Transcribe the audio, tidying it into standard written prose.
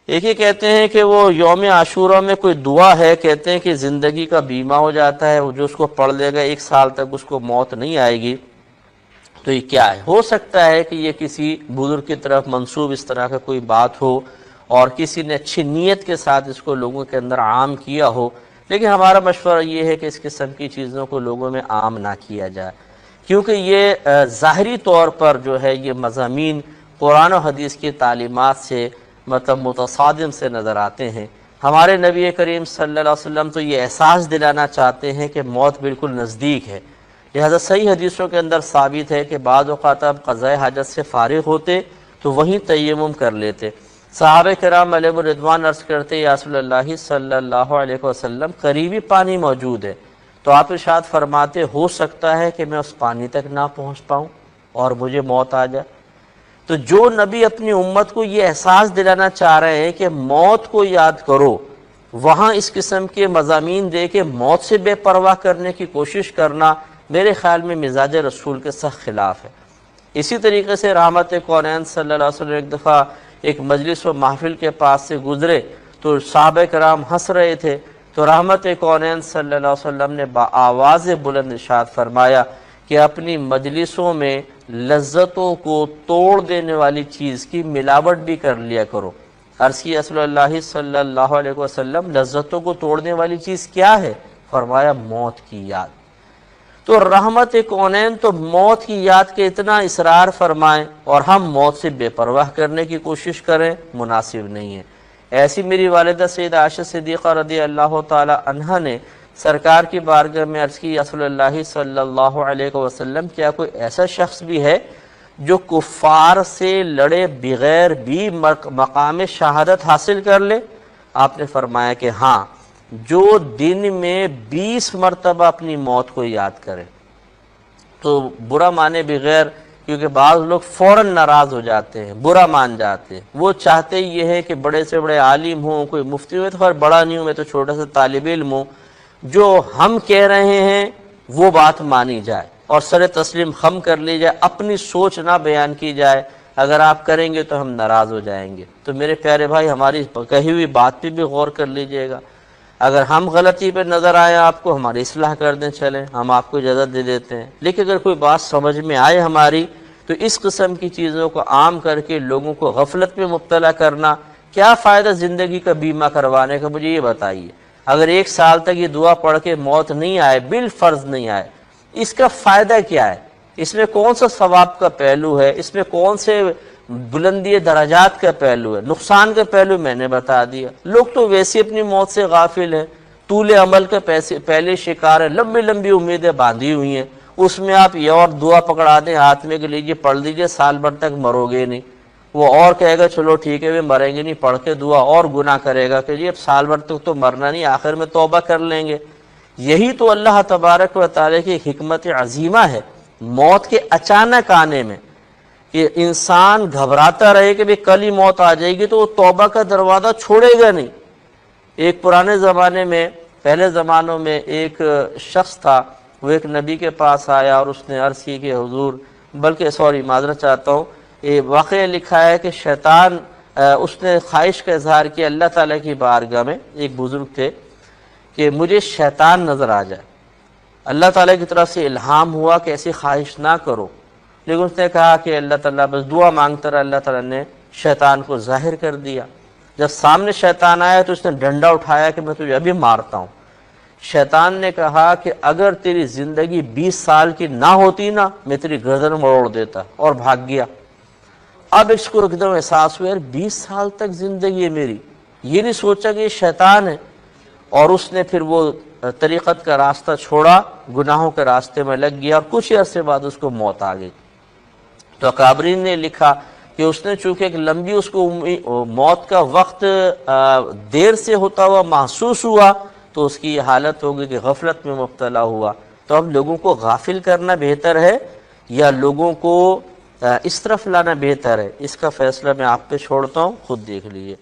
ایک یہ کہتے ہیں کہ وہ یوم عاشورہ میں کوئی دعا ہے، کہتے ہیں کہ زندگی کا بیمہ ہو جاتا ہے، وہ جو اس کو پڑھ لے گا 1 سال تک اس کو موت نہیں آئے گی۔ تو یہ کیا ہے؟ ہو سکتا ہے کہ یہ کسی بزرگ کی طرف منسوب اس طرح کا کوئی بات ہو اور کسی نے اچھی نیت کے ساتھ اس کو لوگوں کے اندر عام کیا ہو، لیکن ہمارا مشورہ یہ ہے کہ اس قسم کی چیزوں کو لوگوں میں عام نہ کیا جائے، کیونکہ یہ ظاہری طور پر جو ہے یہ مضامین قرآن و حدیث کی تعلیمات سے مطلب متصادم سے نظر آتے ہیں۔ ہمارے نبی کریم صلی اللہ علیہ وسلم تو یہ احساس دلانا چاہتے ہیں کہ موت بالکل نزدیک ہے، لہذا صحیح حدیثوں کے اندر ثابت ہے کہ بعض اوقات آپ قضاء حاجت سے فارغ ہوتے تو وہیں تیمم کر لیتے۔ صحابہ کرام علیہم الرضوان عرض کرتے یا رسول اللہ صلی اللہ علیہ وسلم قریبی پانی موجود ہے، تو آپ ارشاد فرماتے ہو سکتا ہے کہ میں اس پانی تک نہ پہنچ پاؤں اور مجھے موت آ جائے۔ تو جو نبی اپنی امت کو یہ احساس دلانا چاہ رہے ہیں کہ موت کو یاد کرو، وہاں اس قسم کے مضامین دے کے موت سے بے پرواہ کرنے کی کوشش کرنا میرے خیال میں مزاج رسول کے سخت خلاف ہے۔ اسی طریقے سے رحمت کونین صلی اللہ علیہ وسلم ایک دفعہ ایک مجلس و محفل کے پاس سے گزرے تو صحابہ کرام ہنس رہے تھے، تو رحمت کونین صلی اللہ علیہ وسلم نے بآواز بلند ارشاد فرمایا کہ اپنی مجلسوں میں لذتوں کو توڑ دینے والی چیز کی ملاوٹ بھی کر لیا کرو۔ عرض کی رسول اللہ صلی اللہ علیہ وسلم لذتوں کو توڑنے والی چیز کیا ہے؟ فرمایا موت کی یاد۔ تو رحمت کونین تو موت کی یاد کے اتنا اصرار فرمائیں اور ہم موت سے بے پرواہ کرنے کی کوشش کریں، مناسب نہیں ہے۔ ایسی میری والدہ سیدہ عائشہ صدیقہ رضی اللہ تعالی عنہا نے سرکار کی بارگاہ میں عرض کی رسول اللہ صلی اللہ علیہ وسلم کیا کوئی ایسا شخص بھی ہے جو کفار سے لڑے بغیر بھی مقام شہادت حاصل کر لے؟ آپ نے فرمایا کہ ہاں، جو دن میں 20 مرتبہ اپنی موت کو یاد کرے۔ تو برا مانے بغیر، کیونکہ بعض لوگ فوراً ناراض ہو جاتے ہیں، برا مان جاتے ہیں، وہ چاہتے یہ ہے کہ بڑے سے بڑے عالم ہوں، کوئی مفتی ہوئے تو خیر بڑا نہیں ہوں، میں تو چھوٹا سا طالب علم ہوں، جو ہم کہہ رہے ہیں وہ بات مانی جائے اور سر تسلیم خم کر لی جائے، اپنی سوچ نہ بیان کی جائے، اگر آپ کریں گے تو ہم ناراض ہو جائیں گے۔ تو میرے پیارے بھائی، ہماری کہی ہوئی بات پہ بھی غور کر لیجئے گا، اگر ہم غلطی پہ نظر آئے آپ کو، ہماری اصلاح کر دیں، چلیں ہم آپ کو اجازت دے دیتے ہیں، لیکن اگر کوئی بات سمجھ میں آئے ہماری، تو اس قسم کی چیزوں کو عام کر کے لوگوں کو غفلت میں مبتلا کرنا، کیا فائدہ زندگی کا بیمہ کروانے کا؟ مجھے یہ بتائیے، اگر 1 سال تک یہ دعا پڑھ کے موت نہیں آئے، بالفرض نہیں آئے، اس کا فائدہ کیا ہے؟ اس میں کون سا ثواب کا پہلو ہے؟ اس میں کون سے بلندی درجات کا پہلو ہے؟ نقصان کا پہلو میں نے بتا دیا۔ لوگ تو ویسے اپنی موت سے غافل ہیں، طول عمل کا پہلے شکار ہے، لمبی لمبی امیدیں باندھی ہوئی ہیں، اس میں آپ یہ اور دعا پکڑا دیں ہاتھ میں کہ لیجیے پڑھ لیجیے، سال بھر تک مرو گے نہیں، وہ اور کہے گا چلو ٹھیک ہے وہ مریں گے نہیں، پڑھ کے دعا اور گناہ کرے گا کہ جی اب سال بھر تک تو مرنا نہیں، آخر میں توبہ کر لیں گے۔ یہی تو اللہ تبارک و تعالیٰ کی حکمت عظیمہ ہے موت کے اچانک آنے میں، کہ انسان گھبراتا رہے کہ کل ہی موت آ جائے گی تو وہ توبہ کا دروازہ چھوڑے گا نہیں۔ ایک پرانے زمانے میں، پہلے زمانوں میں ایک شخص تھا، وہ ایک نبی کے پاس آیا اور اس نے عرض کی کہ حضور، بلکہ معذرت چاہتا ہوں، یہ واقعہ لکھا ہے کہ شیطان، اس نے خواہش کا اظہار کیا اللہ تعالیٰ کی بارگاہ میں، ایک بزرگ تھے، کہ مجھے شیطان نظر آ جائے۔ اللہ تعالیٰ کی طرف سے الہام ہوا کہ ایسی خواہش نہ کرو، لیکن اس نے کہا کہ اللہ تعالیٰ، بس دعا مانگتا رہا، اللہ تعالیٰ نے شیطان کو ظاہر کر دیا۔ جب سامنے شیطان آیا تو اس نے ڈنڈا اٹھایا کہ میں تجھے ابھی مارتا ہوں۔ شیطان نے کہا کہ اگر تیری زندگی 20 سال کی نہ ہوتی نا، میں تیری گردن مروڑ دیتا، اور بھاگ گیا۔ اب اس کو ایک دم احساس ہوا، یار 20 سال تک زندگی ہے میری، یہ نہیں سوچا کہ یہ شیطان ہے، اور اس نے پھر وہ طریقت کا راستہ چھوڑا، گناہوں کے راستے میں لگ گیا، اور کچھ عرصے بعد اس کو موت آ گئی۔ تو اکابرین نے لکھا کہ اس نے چونکہ ایک لمبی اس کو موت کا وقت دیر سے ہوتا ہوا محسوس ہوا، تو اس کی یہ حالت ہوگی کہ غفلت میں مبتلا ہوا۔ تو اب لوگوں کو غافل کرنا بہتر ہے یا لوگوں کو اس طرف لانا بہتر ہے؟ اس کا فیصلہ میں آپ پہ چھوڑتا ہوں، خود دیکھ لیجیے۔